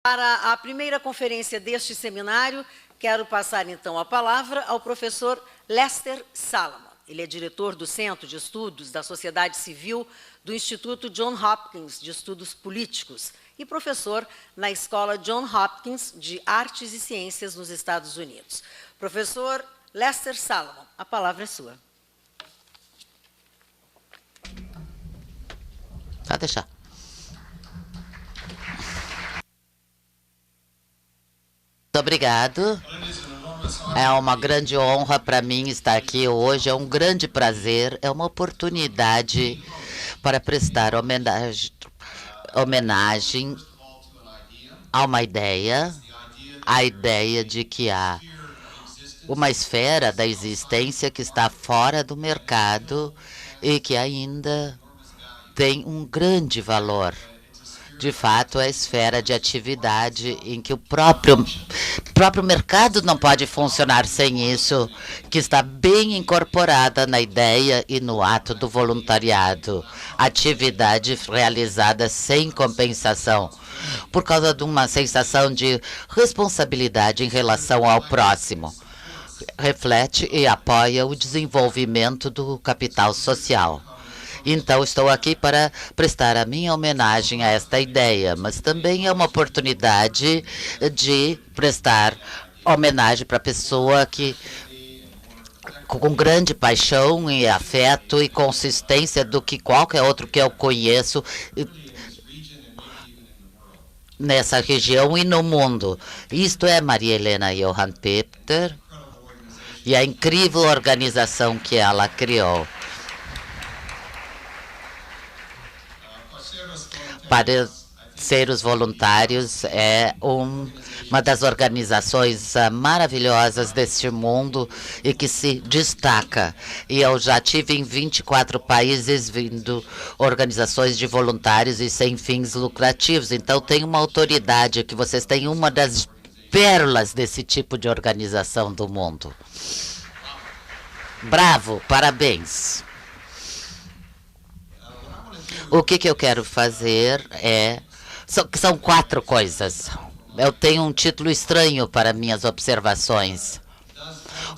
Para a primeira conferência deste seminário, quero passar então a palavra ao professor Lester Salomon. Ele é diretor do Centro de Estudos da Sociedade Civil do Instituto John Hopkins de Estudos Políticos e professor na Escola John Hopkins de Artes e Ciências nos Estados Unidos. Professor Lester Salomon, a palavra é sua. Pode deixar. Muito obrigado. É uma grande honra para mim estar aqui hoje. É um grande prazer. É uma oportunidade para prestar homenagem a uma ideia, a ideia de que há uma esfera da existência que está fora do mercado e que ainda tem um grande valor. De fato, é a esfera de atividade em que o próprio mercado não pode funcionar sem isso, que está bem incorporada na ideia e no ato do voluntariado. Atividade realizada sem compensação, por causa de uma sensação de responsabilidade em relação ao próximo. Reflete e apoia o desenvolvimento do capital social. Então, estou aqui para prestar a minha homenagem a esta ideia, mas também é uma oportunidade de prestar homenagem para a pessoa que, com grande paixão e afeto e consistência do que qualquer outro que eu conheço nessa região e no mundo. Isto é Maria Helena Johan Pepter e a incrível organização que ela criou. Parceiros Voluntários é uma das organizações maravilhosas deste mundo e que se destaca. E eu já tive em 24 países vindo organizações de voluntários e sem fins lucrativos. Então, tem uma autoridade que vocês têm uma das pérolas desse tipo de organização do mundo. Bravo, parabéns. O que eu quero fazer são 4 coisas. Eu tenho um título estranho para minhas observações.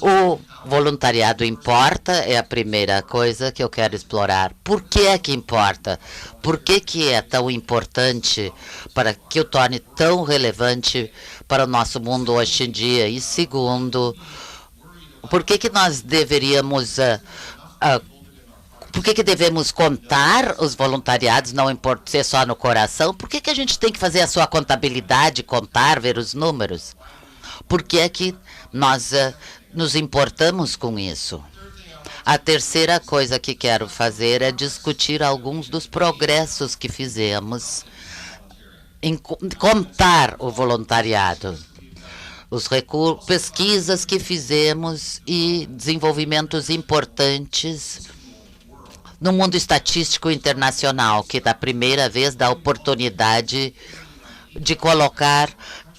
O voluntariado importa é a primeira coisa que eu quero explorar. Por que é que importa? Por que é tão importante para que o torne tão relevante para o nosso mundo hoje em dia? E segundo, por que nós deveríamos por que devemos contar os voluntariados, não importa ser só no coração? Por que a gente tem que fazer a sua contabilidade, contar, ver os números? Por que é que nós nos importamos com isso? A terceira coisa que quero fazer é discutir alguns dos progressos que fizemos em contar o voluntariado. Pesquisas que fizemos e desenvolvimentos importantes no mundo estatístico internacional, que da primeira vez dá a oportunidade de colocar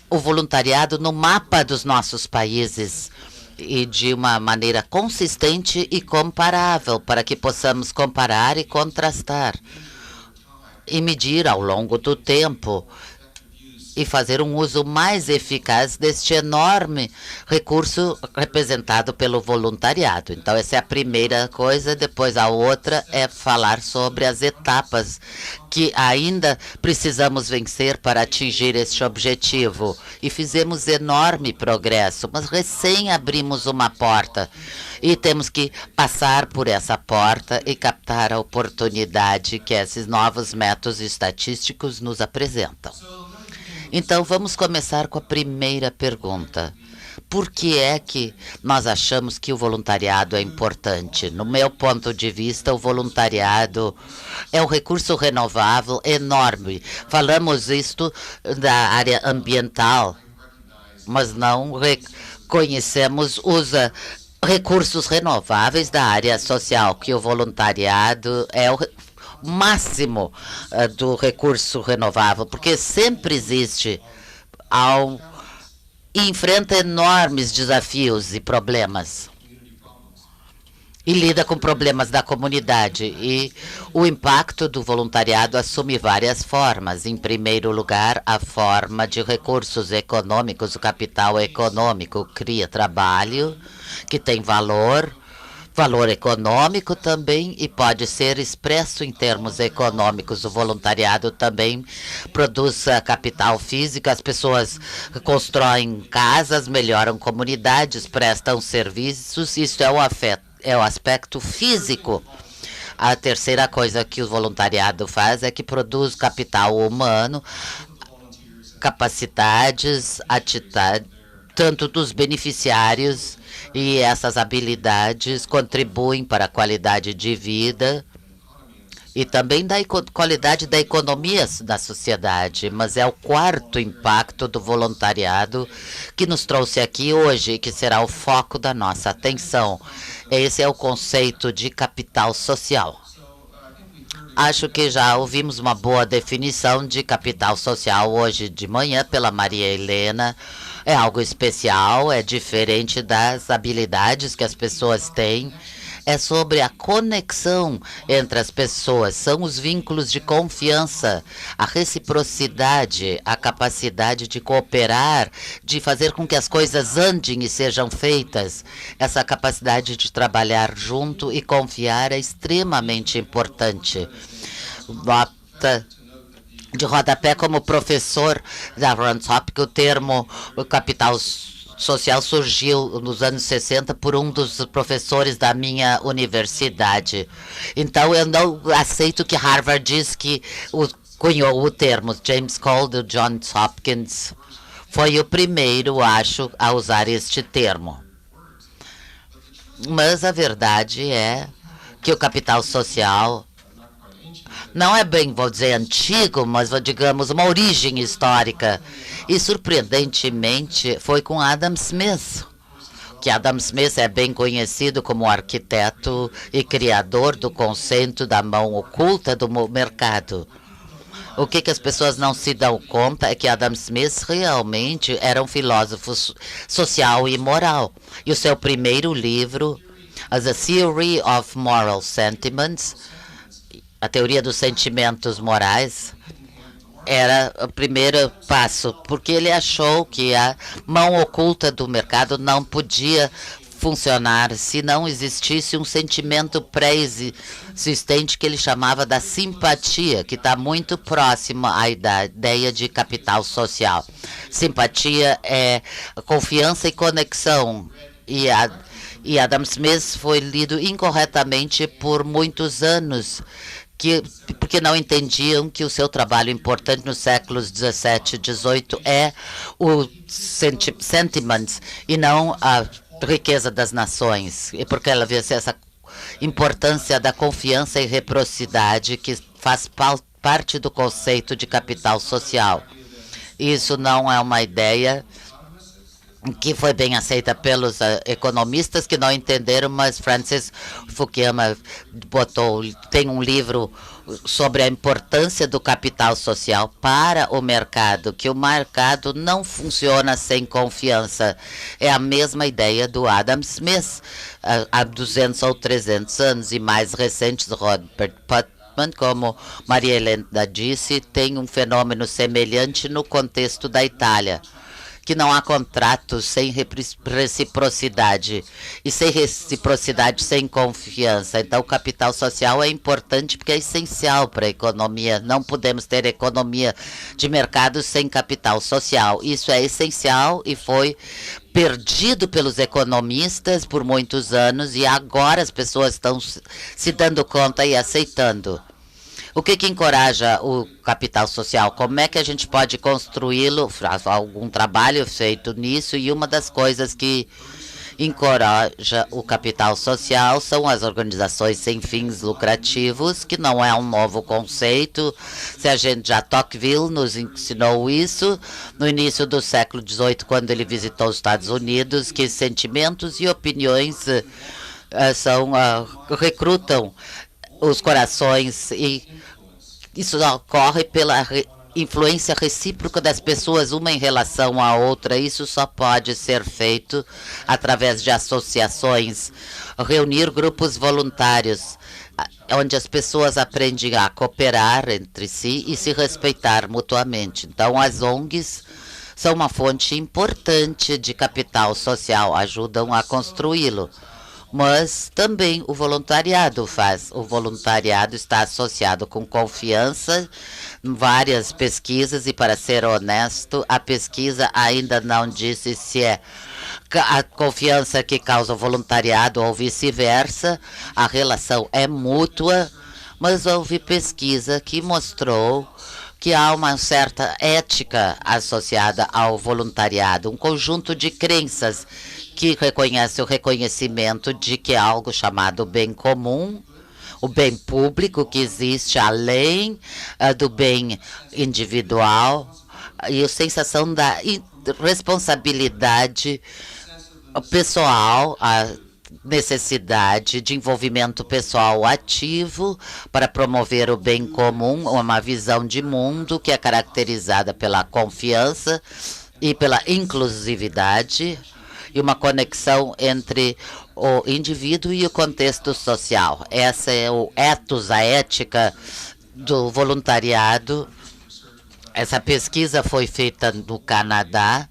o voluntariado no mapa dos nossos países e de uma maneira consistente e comparável, para que possamos comparar e contrastar e medir ao longo do tempo e fazer um uso mais eficaz deste enorme recurso representado pelo voluntariado. Então, essa é a primeira coisa. Depois, a outra é falar sobre as etapas que ainda precisamos vencer para atingir este objetivo. E fizemos enorme progresso, mas recém abrimos uma porta. E temos que passar por essa porta e captar a oportunidade que esses novos métodos estatísticos nos apresentam. Então, vamos começar com a primeira pergunta. Por que é que nós achamos que o voluntariado é importante? No meu ponto de vista, o voluntariado é um recurso renovável enorme. Falamos isto da área ambiental, mas não reconhecemos os recursos renováveis da área social, que o voluntariado é o máximo do recurso renovável, porque sempre existe e enfrenta enormes desafios e problemas. e lida com problemas da comunidade. E o impacto do voluntariado assume várias formas. Em primeiro lugar, a forma de recursos econômicos, o capital econômico cria trabalho que tem valor econômico também, e pode ser expresso em termos econômicos. O voluntariado também produz capital físico, as pessoas constroem casas, melhoram comunidades, prestam serviços, isso é o aspecto físico. A terceira coisa que o voluntariado faz é que produz capital humano, capacidades, atitude, tanto dos beneficiários, e essas habilidades contribuem para a qualidade de vida e também da qualidade da economia da sociedade. Mas é o quarto impacto do voluntariado que nos trouxe aqui hoje e que será o foco da nossa atenção. Esse é o conceito de capital social. Acho que já ouvimos uma boa definição de capital social hoje de manhã pela Maria Helena. É algo especial, é diferente das habilidades que as pessoas têm. É sobre a conexão entre as pessoas, são os vínculos de confiança, a reciprocidade, a capacidade de cooperar, de fazer com que as coisas andem e sejam feitas. Essa capacidade de trabalhar junto e confiar é extremamente importante. Nota de rodapé, como professor da Johns Hopkins, o termo capital social surgiu nos anos 60 por um dos professores da minha universidade. Então, eu não aceito que Harvard diz que cunhou o termo. James Cole, do Johns Hopkins, foi o primeiro, acho, a usar este termo. Mas a verdade é que o capital social não é bem, vou dizer, antigo, mas, digamos, uma origem histórica. E, surpreendentemente, foi com Adam Smith, que Adam Smith é bem conhecido como arquiteto e criador do conceito da mão oculta do mercado. O que as pessoas não se dão conta é que Adam Smith realmente era um filósofo social e moral. E o seu primeiro livro, As a Theory of Moral Sentiments, a teoria dos sentimentos morais, era o primeiro passo, porque ele achou que a mão oculta do mercado não podia funcionar se não existisse um sentimento pré-existente que ele chamava da simpatia, que está muito próxima à ideia de capital social. Simpatia é confiança e conexão, e Adam Smith foi lido incorretamente por muitos anos, porque não entendiam que o seu trabalho importante nos séculos 17 e 18 é o sentiments e não a riqueza das nações. E porque ela vê essa importância da confiança e reciprocidade que faz parte do conceito de capital social. Isso não é uma ideia que foi bem aceita pelos economistas que não entenderam, mas Francis Fukuyama tem um livro sobre a importância do capital social para o mercado, que o mercado não funciona sem confiança. É a mesma ideia do Adam Smith, há 200 ou 300 anos, e mais recentes, Robert Putnam, como Maria Helena disse, tem um fenômeno semelhante no contexto da Itália, que não há contratos sem reciprocidade, e sem reciprocidade, sem confiança. Então, o capital social é importante porque é essencial para a economia. Não podemos ter economia de mercado sem capital social. Isso é essencial e foi perdido pelos economistas por muitos anos, e agora as pessoas estão se dando conta e aceitando. O que encoraja o capital social? Como é que a gente pode construí-lo? Algum trabalho feito nisso, e uma das coisas que encoraja o capital social são as organizações sem fins lucrativos, que não é um novo conceito. Já Tocqueville nos ensinou isso no início do século XVIII, quando ele visitou os Estados Unidos, que sentimentos e opiniões recrutam os corações, e isso ocorre influência recíproca das pessoas uma em relação à outra. Isso só pode ser feito através de associações, reunir grupos voluntários, onde as pessoas aprendem a cooperar entre si e se respeitar mutuamente. Então, as ONGs são uma fonte importante de capital social, ajudam a construí-lo. Mas também o voluntariado faz. O voluntariado está associado com confiança em várias pesquisas e, para ser honesto, a pesquisa ainda não disse se é a confiança que causa o voluntariado ou vice-versa. A relação é mútua, mas houve pesquisa que mostrou que há uma certa ética associada ao voluntariado, um conjunto de crenças que reconhece o reconhecimento de que é algo chamado bem comum, o bem público que existe além do bem individual, e a sensação da responsabilidade pessoal, a necessidade de envolvimento pessoal ativo para promover o bem comum, uma visão de mundo que é caracterizada pela confiança e pela inclusividade, e uma conexão entre o indivíduo e o contexto social. Essa é o ethos, a ética do voluntariado. Essa pesquisa foi feita no Canadá,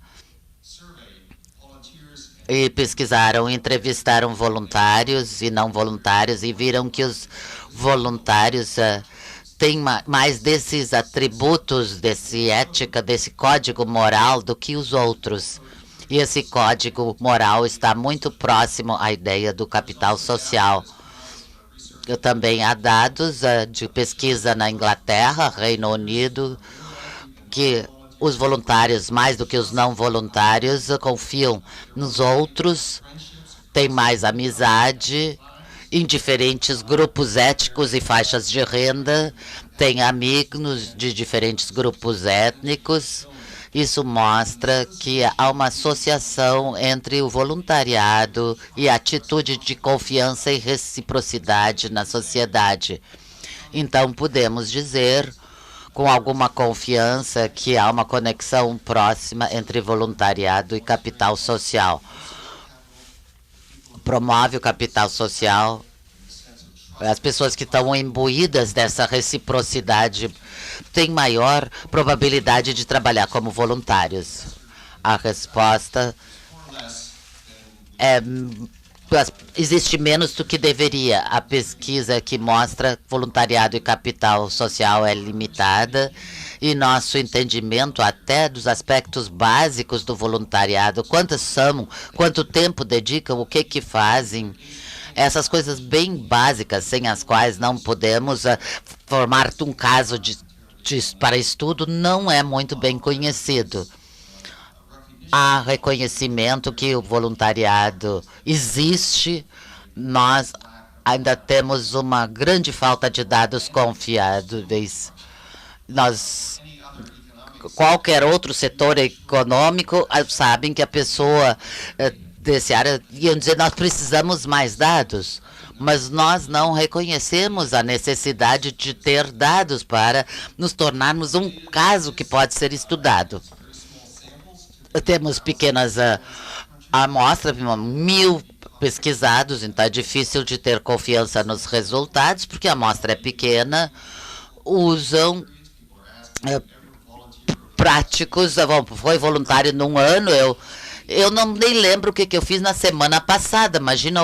e pesquisaram, entrevistaram voluntários e não voluntários e viram que os voluntários têm mais desses atributos, desse ética, desse código moral do que os outros. E esse código moral está muito próximo à ideia do capital social. Também há dados de pesquisa na Inglaterra, Reino Unido, que os voluntários, mais do que os não voluntários, confiam nos outros, têm mais amizade em diferentes grupos étnicos e faixas de renda, têm amigos de diferentes grupos étnicos. Isso mostra que há uma associação entre o voluntariado e a atitude de confiança e reciprocidade na sociedade. Então, podemos dizer com alguma confiança que há uma conexão próxima entre voluntariado e capital social. Promove o capital social. As pessoas que estão imbuídas dessa reciprocidade têm maior probabilidade de trabalhar como voluntários. A resposta é: existe menos do que deveria. A pesquisa que mostra voluntariado e capital social é limitada, e nosso entendimento até dos aspectos básicos do voluntariado, quantas são, quanto tempo dedicam, o que fazem, essas coisas bem básicas, sem as quais não podemos formar um caso para estudo, não é muito bem conhecido. Há reconhecimento que o voluntariado existe, nós ainda temos uma grande falta de dados confiáveis. Qualquer outro setor econômico sabem que a pessoa desse área iam dizer: nós precisamos mais dados, mas nós não reconhecemos a necessidade de ter dados para nos tornarmos um caso que pode ser estudado. Temos pequenas amostras, 1000 pesquisados, então é difícil de ter confiança nos resultados, porque a amostra é pequena. Usam práticos, foi voluntário num ano, eu não nem lembro o que eu fiz na semana passada. Imagina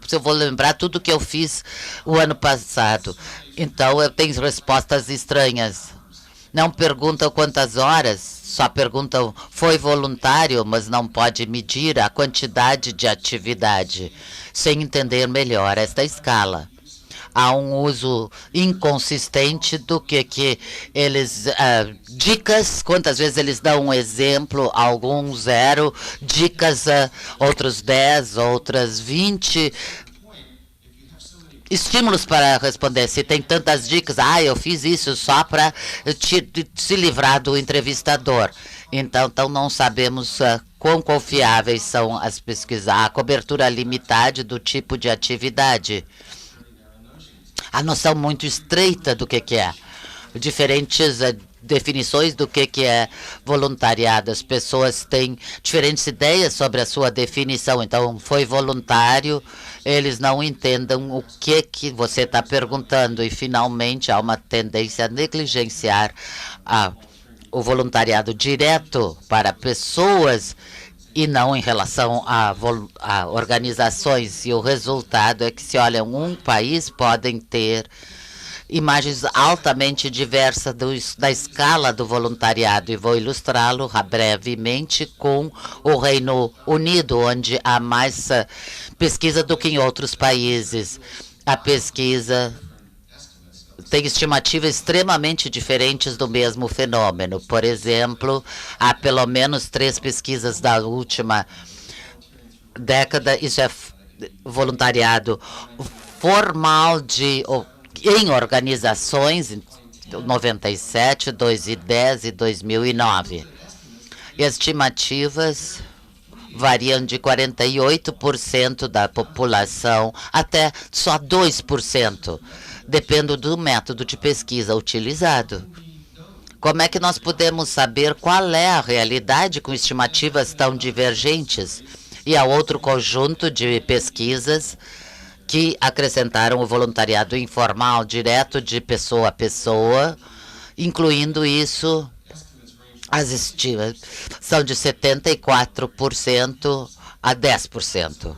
se eu vou lembrar tudo que eu fiz o ano passado. Então, eu tenho respostas estranhas. Não perguntam quantas horas, só perguntam foi voluntário, mas não pode medir a quantidade de atividade, sem entender melhor esta escala. Há um uso inconsistente do que eles... dicas, quantas vezes eles dão um exemplo, alguns 0, dicas, outros 10, outras 20... estímulos para responder. Se tem tantas dicas, eu fiz isso só para se livrar do entrevistador. Então não sabemos quão confiáveis são as pesquisas. A cobertura limitada do tipo de atividade. A noção muito estreita do que é. Diferentes definições do que é voluntariado. As pessoas têm diferentes ideias sobre a sua definição. Então, foi voluntário, eles não entendem o que você está perguntando. E, finalmente, há uma tendência a negligenciar o voluntariado direto para pessoas e não em relação a organizações. E o resultado é que, se olham um país, podem ter imagens altamente diversas da escala do voluntariado. E vou ilustrá-lo brevemente com o Reino Unido, onde há mais pesquisa do que em outros países. A pesquisa tem estimativas extremamente diferentes do mesmo fenômeno. Por exemplo, há pelo menos 3 pesquisas da última década. Isso é voluntariado formal em organizações, em 97, 2010 e 2009. E as estimativas variam de 48% da população até só 2%. Depende do método de pesquisa utilizado. Como é que nós podemos saber qual é a realidade com estimativas tão divergentes? E há outro conjunto de pesquisas que acrescentaram o voluntariado informal, direto de pessoa a pessoa, incluindo isso, as estimativas são de 74% a 10%.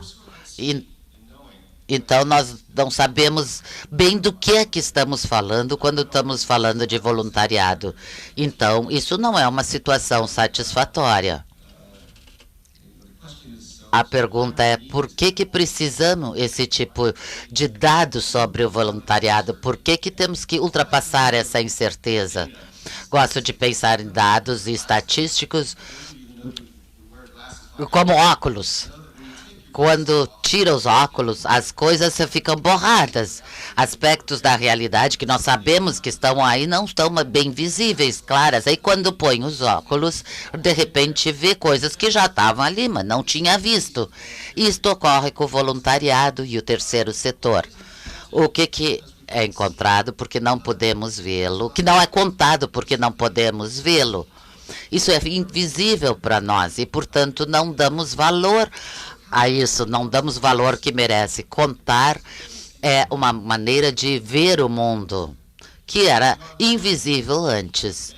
Então, nós não sabemos bem do que é que estamos falando quando estamos falando de voluntariado. Então, isso não é uma situação satisfatória. A pergunta é, por que precisamos esse tipo de dados sobre o voluntariado? Por que temos que ultrapassar essa incerteza? Gosto de pensar em dados estatísticos como óculos. Quando tira os óculos, as coisas ficam borradas. Aspectos da realidade que nós sabemos que estão aí não estão bem visíveis, claras. Aí quando põe os óculos, de repente vê coisas que já estavam ali, mas não tinha visto. Isto ocorre com o voluntariado e o terceiro setor. O que é encontrado porque não podemos vê-lo, que não é contado porque não podemos vê-lo. Isso é invisível para nós e, portanto, não damos valor a isso, não damos valor que merece. Contar é uma maneira de ver o mundo que era invisível antes.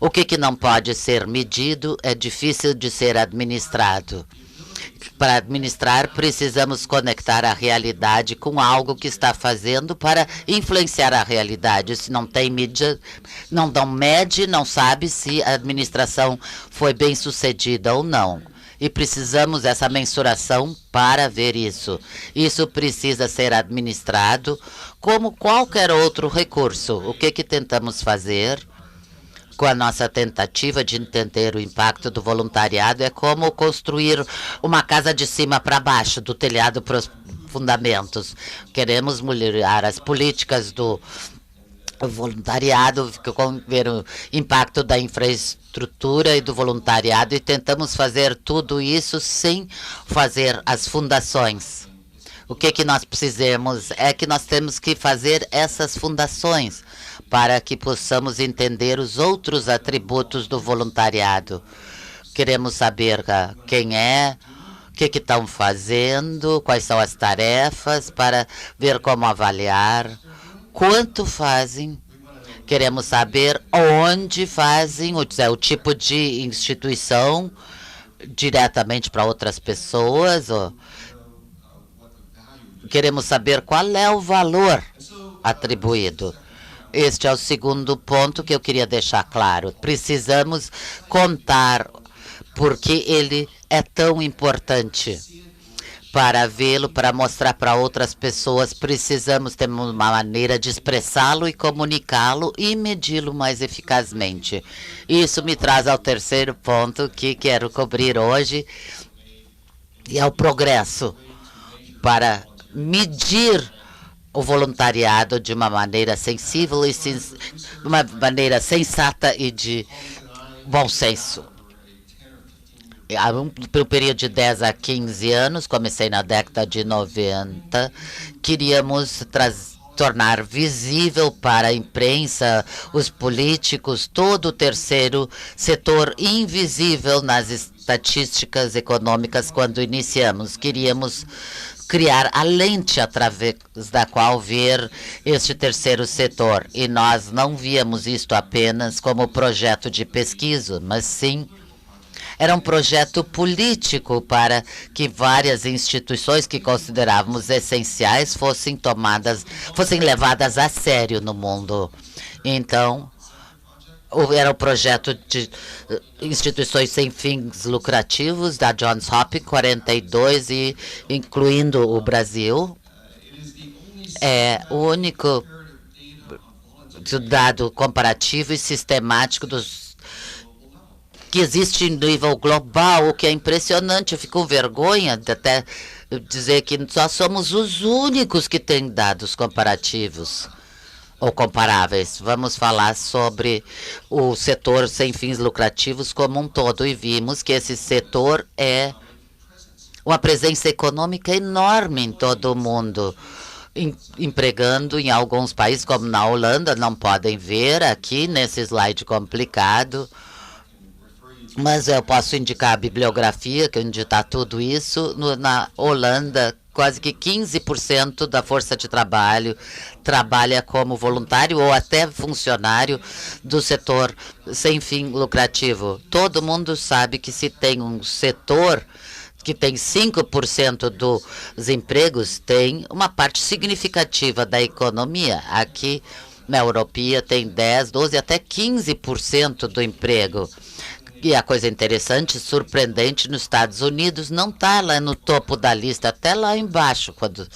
O que não pode ser medido é difícil de ser administrado. Para administrar, precisamos conectar a realidade com algo que está fazendo para influenciar a realidade. Se não tem mídia, não mede, não sabe se a administração foi bem sucedida ou não. E precisamos dessa mensuração para ver isso. Isso precisa ser administrado como qualquer outro recurso. O que tentamos fazer com a nossa tentativa de entender o impacto do voluntariado é como construir uma casa de cima para baixo, do telhado para os fundamentos. Queremos melhorar as políticas do voluntariado, ver o impacto da infraestrutura e do voluntariado, e tentamos fazer tudo isso sem fazer as fundações. O que nós precisamos é que nós temos que fazer essas fundações para que possamos entender os outros atributos do voluntariado. Queremos saber quem é, o que estão fazendo, quais são as tarefas, para ver como avaliar, quanto fazem. Queremos saber onde fazem, o tipo de instituição, diretamente para outras pessoas. Queremos saber qual é o valor atribuído. Este é o segundo ponto que eu queria deixar claro. Precisamos contar porque ele é tão importante. Para vê-lo, para mostrar para outras pessoas, precisamos ter uma maneira de expressá-lo e comunicá-lo e medi-lo mais eficazmente. Isso me traz ao terceiro ponto que quero cobrir hoje, e é o progresso. Para medir o voluntariado de uma maneira sensível e uma maneira sensata e de bom senso. Pelo período de 10 a 15 anos, comecei na década de 90, queríamos tornar visível para a imprensa, os políticos, todo o terceiro setor invisível nas estatísticas econômicas quando iniciamos. Queríamos criar a lente através da qual ver este terceiro setor. E nós não víamos isto apenas como projeto de pesquisa, mas sim era um projeto político para que várias instituições que considerávamos essenciais fossem levadas a sério no mundo. Então, era um projeto de instituições sem fins lucrativos da Johns Hopkins, 42, e incluindo o Brasil. É o único dado comparativo e sistemático que existe em nível global, o que é impressionante. Eu fico com vergonha de até dizer que só somos os únicos que têm dados comparativos ou comparáveis. Vamos falar sobre o setor sem fins lucrativos como um todo, e vimos que esse setor é uma presença econômica enorme em todo o mundo, empregando em alguns países, como na Holanda, não podem ver aqui nesse slide complicado, mas eu posso indicar a bibliografia, que onde está tudo isso. Na Holanda, quase que 15% da força de trabalho trabalha como voluntário ou até funcionário do setor sem fim lucrativo. Todo mundo sabe que se tem um setor que tem 5% dos empregos, tem uma parte significativa da economia. Aqui na Europeia tem 10, 12, até 15% do emprego. E a coisa interessante, surpreendente, nos Estados Unidos não está lá no topo da lista, até lá embaixo, quando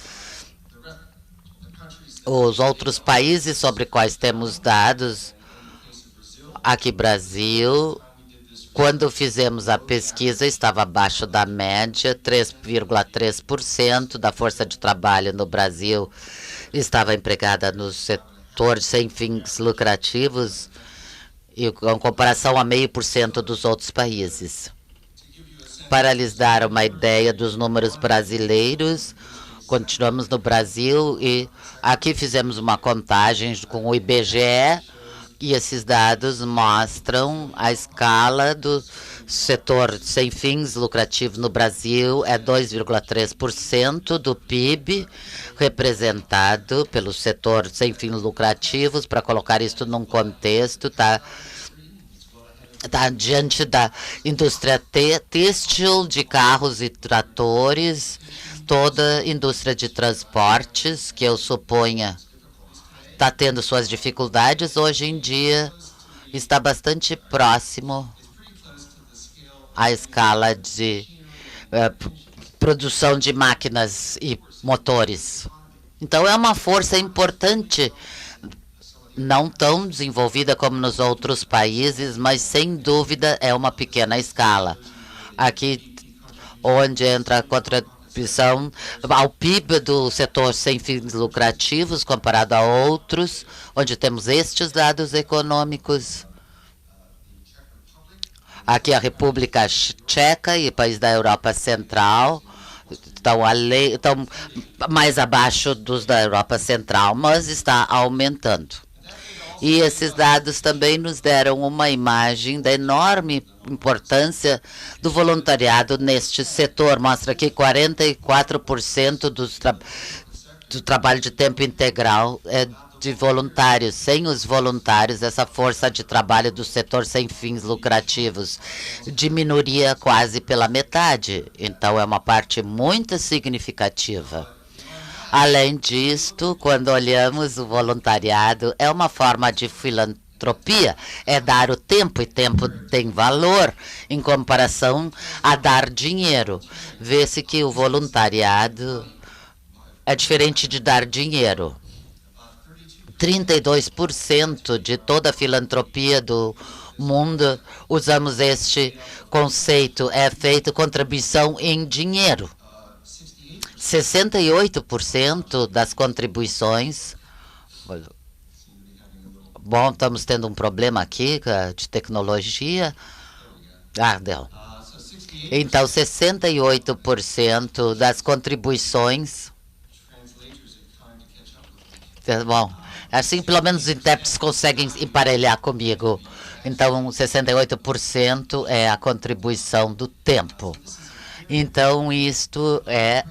os outros países sobre quais temos dados, aqui Brasil, quando fizemos a pesquisa, estava abaixo da média, 3,3% da força de trabalho no Brasil estava empregada no setor sem fins lucrativos, em comparação a 0,5% dos outros países. Para lhes dar uma ideia dos números brasileiros, continuamos no Brasil e aqui fizemos uma contagem com o IBGE e esses dados mostram a escala do setor sem fins lucrativos no Brasil. É 2,3% do PIB representado pelo setor sem fins lucrativos. Para colocar isso num contexto, está diante da indústria têxtil, de carros e tratores, toda a indústria de transportes, que eu suponha está tendo suas dificuldades, hoje em dia está bastante próximo à escala de produção de máquinas e motores. Então, é uma força importante, não tão desenvolvida como nos outros países, mas sem dúvida é uma pequena escala. Aqui, onde entra a contribuição ao PIB do setor sem fins lucrativos, comparado a outros, onde temos estes dados econômicos. Aqui a República Tcheca e país da Europa Central estão mais abaixo dos da Europa Central, mas está aumentando. E esses dados também nos deram uma imagem da enorme importância do voluntariado neste setor. Mostra que 44% do trabalho de tempo integral é de voluntários. Sem os voluntários, essa força de trabalho do setor sem fins lucrativos diminuiria quase pela metade. Então, é uma parte muito significativa. Além disto, quando olhamos o voluntariado, é uma forma de filantropia, é dar o tempo, e tempo tem valor em comparação a dar dinheiro. Vê-se que o voluntariado é diferente de dar dinheiro. 32% de toda a filantropia do mundo, usamos este conceito, é feito contribuição em dinheiro. 68% das contribuições. Bom, estamos tendo um problema aqui de tecnologia. Deu. Então, 68% das contribuições Tá bom. Assim, pelo menos os intérpretes conseguem emparelhar comigo. Então, 68% é a contribuição do tempo. Então, isto é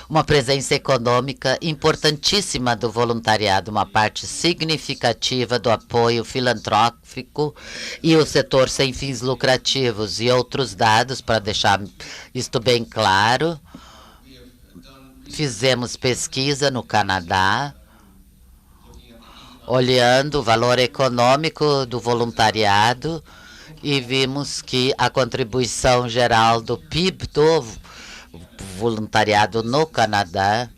uma presença econômica importantíssima do voluntariado, uma parte significativa do apoio filantrópico e o setor sem fins lucrativos. E outros dados, para deixar isto bem claro, fizemos pesquisa no Canadá, olhando o valor econômico do voluntariado, e vimos que a contribuição geral do PIB do voluntariado no Canadá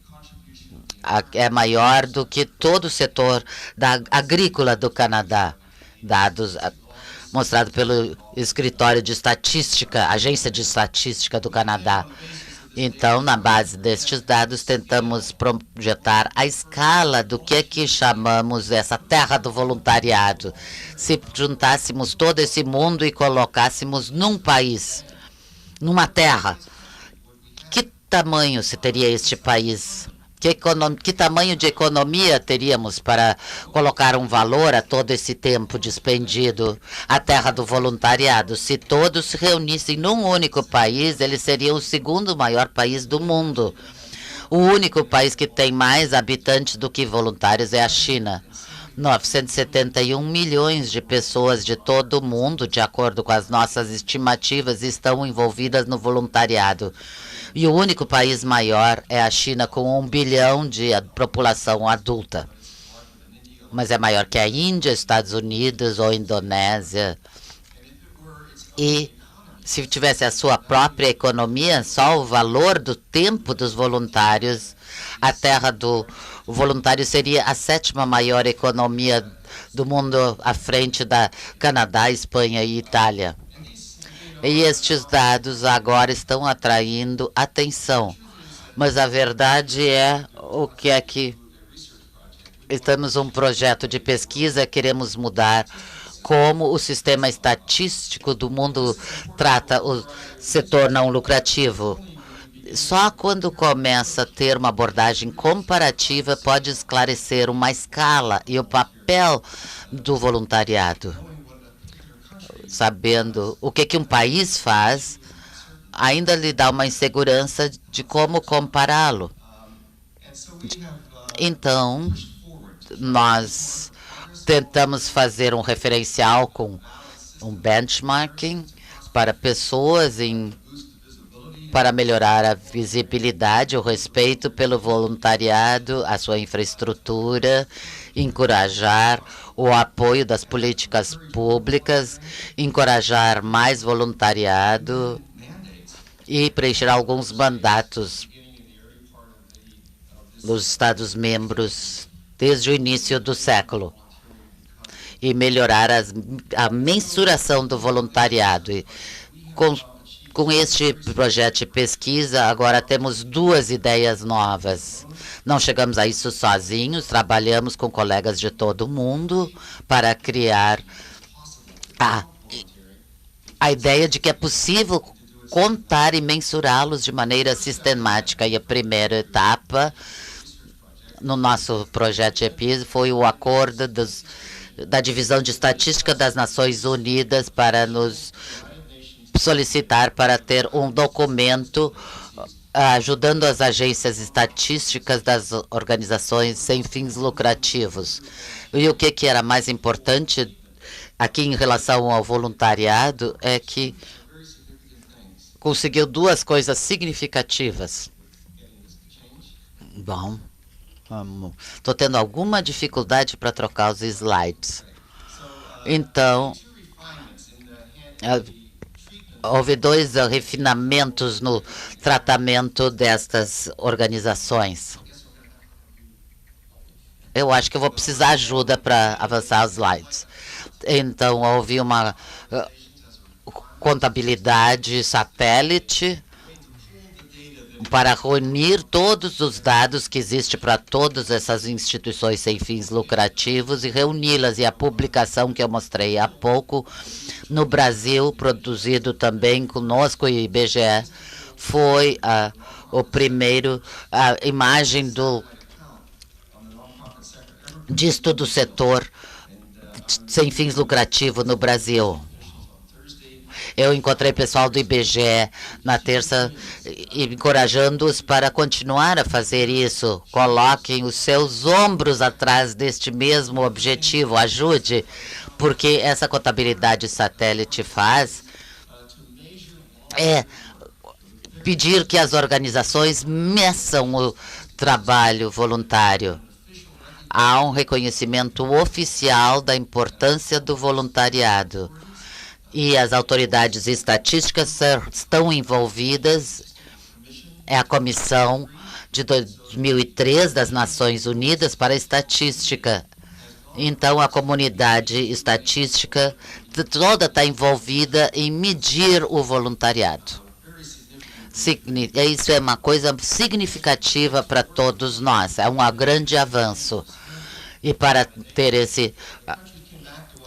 é maior do que todo o setor agrícola do Canadá, dados mostrados pelo Escritório de Estatística, Agência de Estatística do Canadá. Então, na base destes dados, tentamos projetar a escala do que chamamos essa terra do voluntariado. Se juntássemos todo esse mundo e colocássemos num país, numa terra, que tamanho se teria este país? Que tamanho de economia teríamos para colocar um valor a todo esse tempo despendido à terra do voluntariado? Se todos se reunissem num único país, ele seria o segundo maior país do mundo. O único país que tem mais habitantes do que voluntários é a China. 971 milhões de pessoas de todo o mundo, de acordo com as nossas estimativas, estão envolvidas no voluntariado. E o único país maior é a China, com 1 bilhão de população adulta. Mas é maior que a Índia, Estados Unidos ou Indonésia. E se tivesse a sua própria economia, só o valor do tempo dos voluntários, a terra do voluntário seria a 7ª maior economia do mundo, à frente da Canadá, Espanha e Itália. E estes dados agora estão atraindo atenção. Mas a verdade é que estamos um projeto de pesquisa, queremos mudar como o sistema estatístico do mundo trata o setor não lucrativo. Só quando começa a ter uma abordagem comparativa pode esclarecer uma escala e o papel do voluntariado. Sabendo o que um país faz, ainda lhe dá uma insegurança de como compará-lo. Então, nós tentamos fazer um referencial com um benchmarking para pessoas para melhorar a visibilidade, o respeito pelo voluntariado, a sua infraestrutura, encorajar o apoio das políticas públicas, encorajar mais voluntariado e preencher alguns mandatos dos Estados-membros desde o início do século e melhorar a mensuração do voluntariado. E com este projeto de pesquisa, agora temos 2 ideias novas. Não chegamos a isso sozinhos, trabalhamos com colegas de todo o mundo para criar a ideia de que é possível contar e mensurá-los de maneira sistemática. E a primeira etapa no nosso projeto de EPIS foi o acordo da Divisão de Estatística das Nações Unidas para nos solicitar para ter um documento ajudando as agências estatísticas das organizações sem fins lucrativos. E o que era mais importante aqui em relação ao voluntariado é que conseguiu 2 coisas significativas. Bom, estou tendo alguma dificuldade para trocar os slides. Então, houve 2 refinamentos no tratamento destas organizações. Eu acho que eu vou precisar de ajuda para avançar os slides. Então, houve uma contabilidade satélite para reunir todos os dados que existem para todas essas instituições sem fins lucrativos e reuni-las. E a publicação que eu mostrei há pouco, no Brasil, produzido também conosco e IBGE, foi a imagem disto do setor sem fins lucrativos no Brasil. Eu encontrei pessoal do IBGE na terça, encorajando-os para continuar a fazer isso. Coloquem os seus ombros atrás deste mesmo objetivo. Ajude, porque essa contabilidade satélite faz é pedir que as organizações meçam o trabalho voluntário. Há um reconhecimento oficial da importância do voluntariado. E as autoridades estatísticas estão envolvidas. É a Comissão de 2003 das Nações Unidas para a Estatística. Então, a comunidade estatística toda está envolvida em medir o voluntariado. Isso é uma coisa significativa para todos nós. É um grande avanço. E para ter esse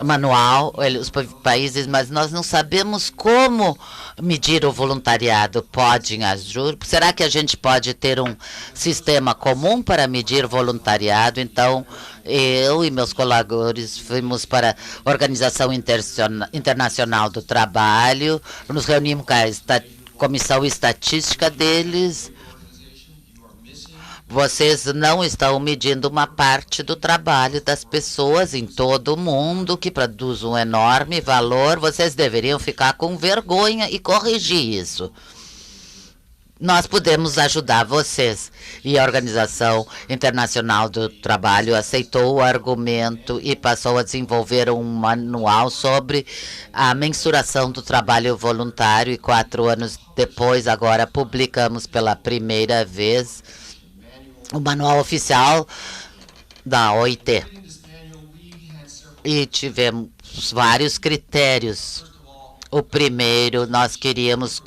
manual, os países, mas nós não sabemos como medir o voluntariado. Podem ajudar? Será que a gente pode ter um sistema comum para medir voluntariado? Então, eu e meus colaboradores fomos para a Organização Internacional do Trabalho, nos reunimos com a comissão estatística deles. Vocês não estão medindo uma parte do trabalho das pessoas em todo o mundo que produz um enorme valor. Vocês deveriam ficar com vergonha e corrigir isso. Nós podemos ajudar vocês. E a Organização Internacional do Trabalho aceitou o argumento e passou a desenvolver um manual sobre a mensuração do trabalho voluntário. E 4 anos depois, agora publicamos pela primeira vez o manual oficial da OIT. E tivemos vários critérios. O primeiro, nós queríamos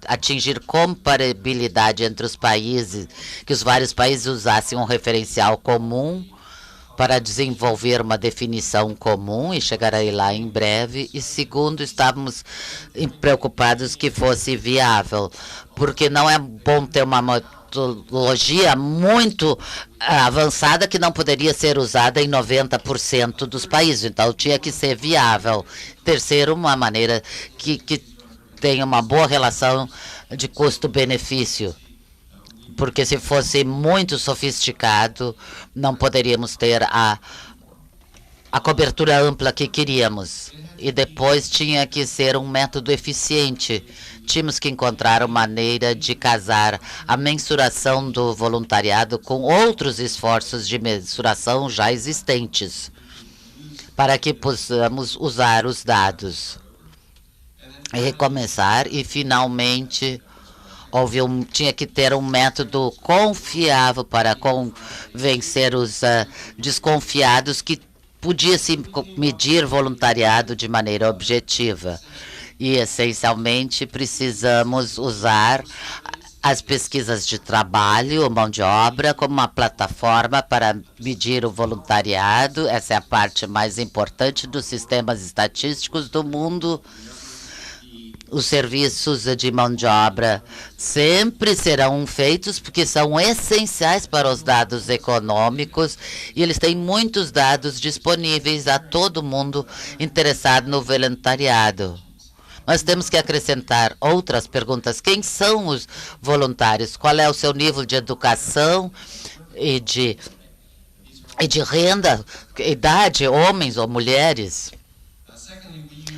atingir comparabilidade entre os países, que os vários países usassem um referencial comum para desenvolver uma definição comum e chegarei lá em breve. E segundo, estávamos preocupados que fosse viável, porque não é bom ter uma metodologia muito avançada que não poderia ser usada em 90% dos países. Então, tinha que ser viável. Terceiro, uma maneira que tenha uma boa relação de custo-benefício. Porque se fosse muito sofisticado, não poderíamos ter a cobertura ampla que queríamos. E depois tinha que ser um método eficiente. Tínhamos que encontrar uma maneira de casar a mensuração do voluntariado com outros esforços de mensuração já existentes, para que possamos usar os dados. E recomeçar, e finalmente tinha que ter um método confiável para convencer os desconfiados que podia-se medir voluntariado de maneira objetiva. E, essencialmente, precisamos usar as pesquisas de trabalho, mão de obra, como uma plataforma para medir o voluntariado. Essa é a parte mais importante dos sistemas estatísticos do mundo. Os serviços de mão de obra sempre serão feitos porque são essenciais para os dados econômicos e eles têm muitos dados disponíveis a todo mundo interessado no voluntariado. Nós temos que acrescentar outras perguntas. Quem são os voluntários? Qual é o seu nível de educação e de renda, idade, homens ou mulheres?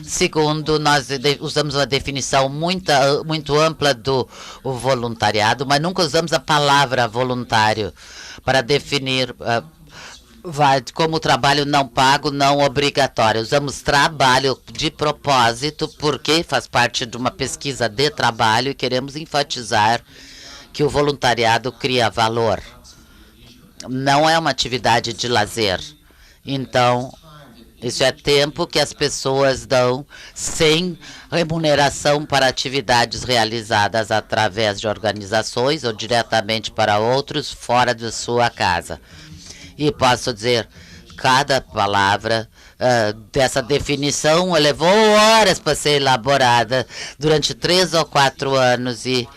Segundo, nós usamos uma definição muito ampla do voluntariado, mas nunca usamos a palavra voluntário para definir como trabalho não pago, não obrigatório. Usamos trabalho de propósito, porque faz parte de uma pesquisa de trabalho e queremos enfatizar que o voluntariado cria valor. Não é uma atividade de lazer. Então, isso é tempo que as pessoas dão sem remuneração para atividades realizadas através de organizações ou diretamente para outros fora de sua casa. E posso dizer, cada palavra dessa definição levou horas para ser elaborada durante 3 ou 4 anos e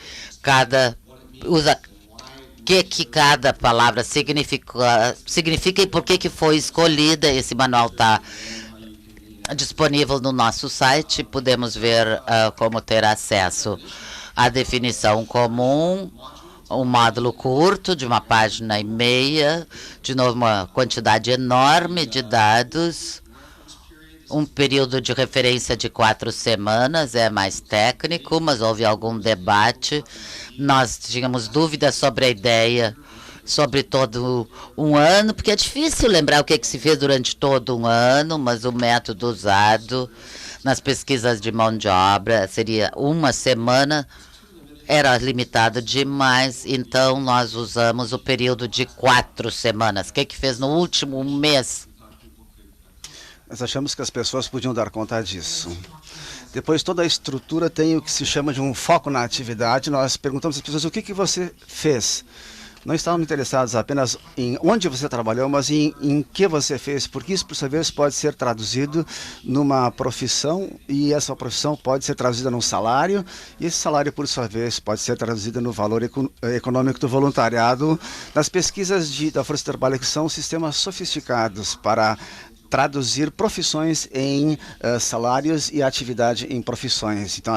que cada palavra significa e por que foi escolhida. Esse manual está disponível no nosso site. Podemos ver como ter acesso à definição comum, um módulo curto de 1,5 páginas, de novo uma quantidade enorme de dados, um período de referência de 4 semanas, é mais técnico, mas houve algum debate. Nós tínhamos dúvidas sobre a ideia, sobre todo um ano, porque é difícil lembrar o que se fez durante todo um ano, mas o método usado nas pesquisas de mão de obra seria 1 semana, era limitado demais, então nós usamos o período de 4 semanas. O que fez no último mês? Nós achamos que as pessoas podiam dar conta disso. Depois, toda a estrutura tem o que se chama de um foco na atividade. Nós perguntamos às pessoas o que você fez. Não estávamos interessados apenas em onde você trabalhou, mas em que você fez, porque isso, por sua vez, pode ser traduzido numa profissão, e essa profissão pode ser traduzida num salário, e esse salário, por sua vez, pode ser traduzido no valor econômico do voluntariado. Nas pesquisas da Força de Trabalho, que são sistemas sofisticados para traduzir profissões em salários e atividade em profissões. Então,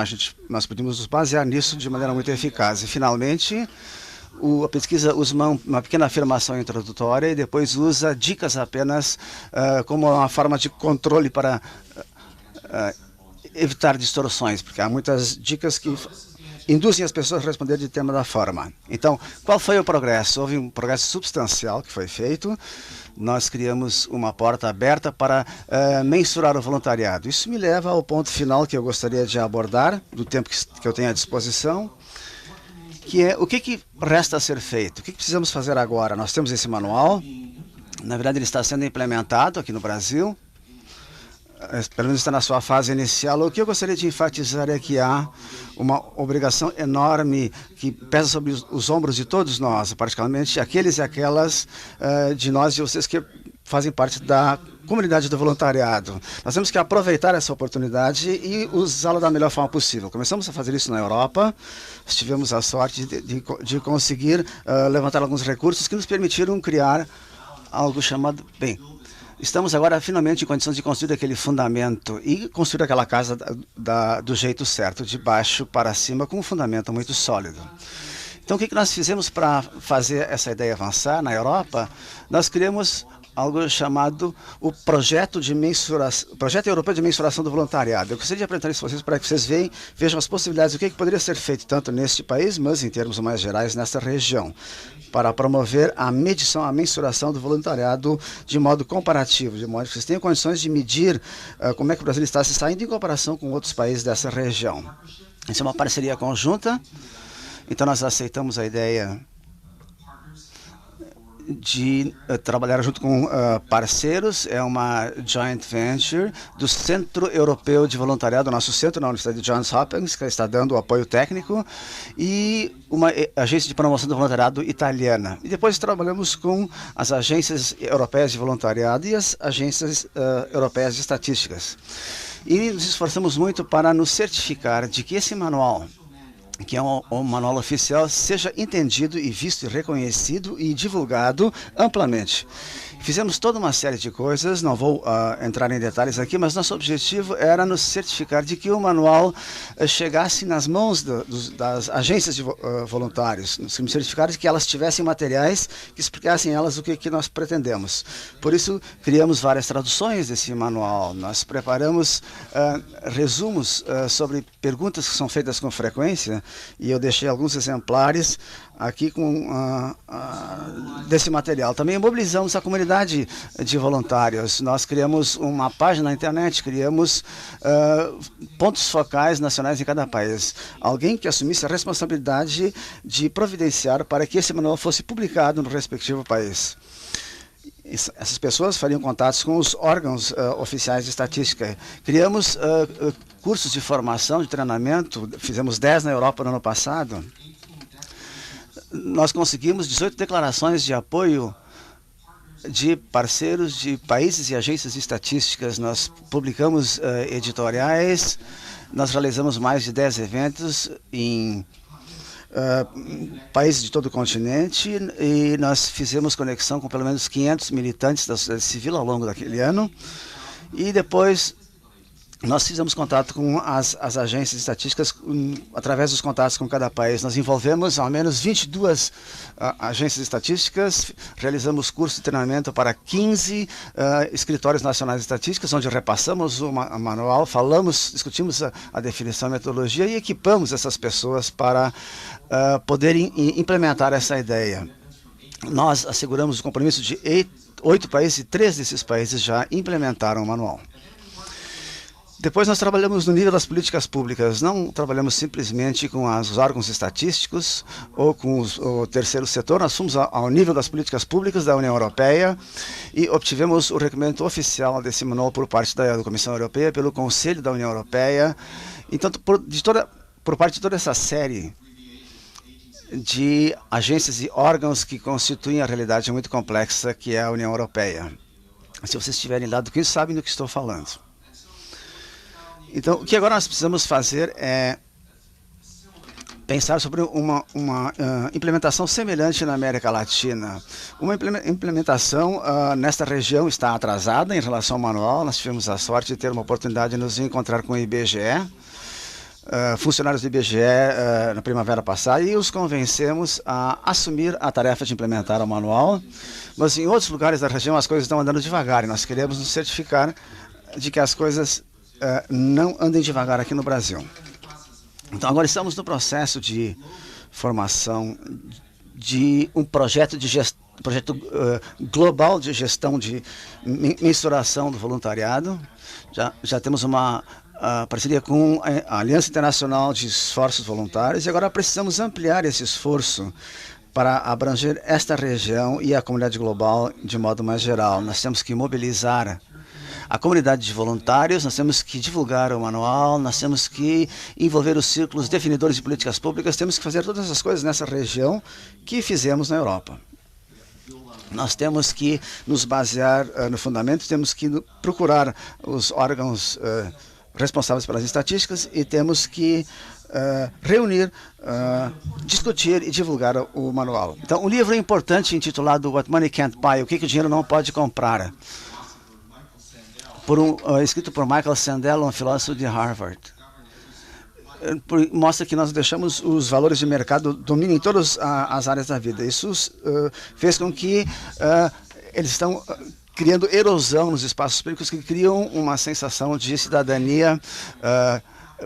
nós podemos nos basear nisso de maneira muito eficaz. E, finalmente, a pesquisa usa uma pequena afirmação introdutória e depois usa dicas apenas como uma forma de controle para evitar distorções, porque há muitas dicas que induzem as pessoas a responder de determinada forma. Então, qual foi o progresso? Houve um progresso substancial que foi feito. Nós criamos uma porta aberta para mensurar o voluntariado. Isso me leva ao ponto final que eu gostaria de abordar, do tempo que eu tenho à disposição, que é o que resta a ser feito, o que precisamos fazer agora. Nós temos esse manual, na verdade ele está sendo implementado aqui no Brasil, pelo menos está na sua fase inicial. O que eu gostaria de enfatizar é que há uma obrigação enorme que pesa sobre os ombros de todos nós, particularmente aqueles e aquelas de nós e vocês que fazem parte da comunidade do voluntariado. Nós temos que aproveitar essa oportunidade e usá-la da melhor forma possível. Começamos a fazer isso na Europa, tivemos a sorte de conseguir levantar alguns recursos que nos permitiram criar algo chamado... Estamos agora finalmente em condições de construir aquele fundamento e construir aquela casa do jeito certo, de baixo para cima, com um fundamento muito sólido. Então, o que nós fizemos para fazer essa ideia avançar na Europa? Nós criamos algo chamado o Projeto Europeu de Mensuração do Voluntariado. Eu gostaria de apresentar isso para vocês, para que vocês vejam as possibilidades do que poderia ser feito tanto neste país, mas em termos mais gerais nesta região, para promover a medição, a mensuração do voluntariado de modo comparativo, de modo que vocês tenham condições de medir como é que o Brasil está se saindo em comparação com outros países dessa região. Isso é uma parceria conjunta, então nós aceitamos a ideia de trabalhar junto com parceiros. É uma joint venture do Centro Europeu de Voluntariado, nosso centro na Universidade de Johns Hopkins, que está dando o apoio técnico, e uma agência de promoção do voluntariado italiana. E depois trabalhamos com as agências europeias de voluntariado e as agências europeias de estatísticas. E nos esforçamos muito para nos certificar de que esse manual, que é um manual oficial, seja entendido e visto e reconhecido e divulgado amplamente. Fizemos toda uma série de coisas, não vou entrar em detalhes aqui, mas nosso objetivo era nos certificar de que o manual chegasse nas mãos das agências de voluntários, nos certificar de que elas tivessem materiais que explicassem elas o que nós pretendemos. Por isso, criamos várias traduções desse manual. Nós preparamos resumos sobre perguntas que são feitas com frequência, e eu deixei alguns exemplares aqui desse material. Também mobilizamos a comunidade de voluntários. Nós criamos uma página na internet, criamos pontos focais nacionais em cada país. Alguém que assumisse a responsabilidade de providenciar para que esse manual fosse publicado no respectivo país. Essas pessoas fariam contatos com os órgãos oficiais de estatística. Criamos cursos de formação, de treinamento, fizemos 10 na Europa no ano passado. Nós conseguimos 18 declarações de apoio de parceiros de países e agências de estatísticas. Nós publicamos editoriais, nós realizamos mais de 10 eventos em países de todo o continente, e nós fizemos conexão com pelo menos 500 militantes da sociedade civil ao longo daquele ano. E depois nós fizemos contato com as agências estatísticas através dos contatos com cada país. Nós envolvemos ao menos 22 agências estatísticas, realizamos curso de treinamento para 15 escritórios nacionais de estatísticas, onde repassamos o manual, discutimos a definição e metodologia e equipamos essas pessoas para poderem implementar essa ideia. Nós asseguramos o compromisso de 8 países e 3 desses países já implementaram o manual. Depois nós trabalhamos no nível das políticas públicas, não trabalhamos simplesmente com os órgãos estatísticos ou com o terceiro setor, nós fomos ao nível das políticas públicas da União Europeia e obtivemos o reconhecimento oficial desse manual por parte da Comissão Europeia, pelo Conselho da União Europeia. Então, por parte de toda essa série de agências e órgãos que constituem a realidade muito complexa que é a União Europeia. Se vocês estiverem lá do que sabem do que estou falando. Então, o que agora nós precisamos fazer é pensar sobre uma implementação semelhante na América Latina. Uma implementação nesta região está atrasada em relação ao manual. Nós tivemos a sorte de ter uma oportunidade de nos encontrar com o IBGE, funcionários do IBGE na primavera passada, e os convencemos a assumir a tarefa de implementar o manual. Mas em outros lugares da região as coisas estão andando devagar e nós queremos nos certificar de que as coisas não andem devagar aqui no Brasil. Então agora estamos no processo de formação de um projeto global de gestão de mensuração do voluntariado. Já temos uma parceria com a Aliança Internacional de Esforços Voluntários e agora precisamos ampliar esse esforço para abranger esta região e a comunidade global de modo mais geral. Nós temos que mobilizar a comunidade de voluntários, nós temos que divulgar o manual, nós temos que envolver os círculos definidores de políticas públicas, temos que fazer todas essas coisas nessa região que fizemos na Europa. Nós temos que nos basear no fundamento, temos que procurar os órgãos responsáveis pelas estatísticas e temos que reunir, discutir e divulgar o manual. Então, um livro importante intitulado What Money Can't Buy, o que o dinheiro não pode comprar, escrito por Michael Sandel, um filósofo de Harvard. Mostra que nós deixamos os valores de mercado dominarem todas as áreas da vida. Isso fez com que eles estão criando erosão nos espaços públicos que criam uma sensação de cidadania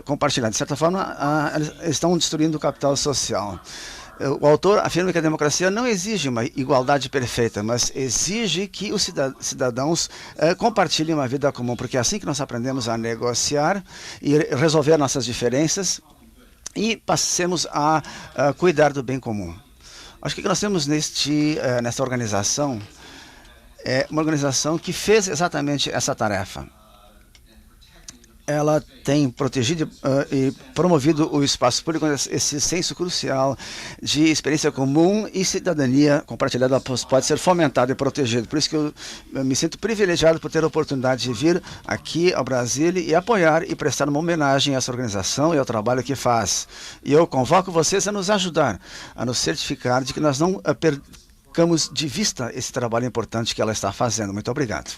compartilhada. De certa forma, eles estão destruindo o capital social. O autor afirma que a democracia não exige uma igualdade perfeita, mas exige que os cidadãos compartilhem uma vida comum, porque é assim que nós aprendemos a negociar e resolver nossas diferenças e passemos a cuidar do bem comum. Acho que o que nós temos nessa organização é uma organização que fez exatamente essa tarefa. Ela tem protegido e promovido o espaço público, esse senso crucial de experiência comum e cidadania compartilhada pode ser fomentado e protegido. Por isso que eu me sinto privilegiado por ter a oportunidade de vir aqui ao Brasil e apoiar e prestar uma homenagem a essa organização e ao trabalho que faz. E eu convoco vocês a nos ajudar, a nos certificar de que nós não percamos de vista esse trabalho importante que ela está fazendo. Muito obrigado.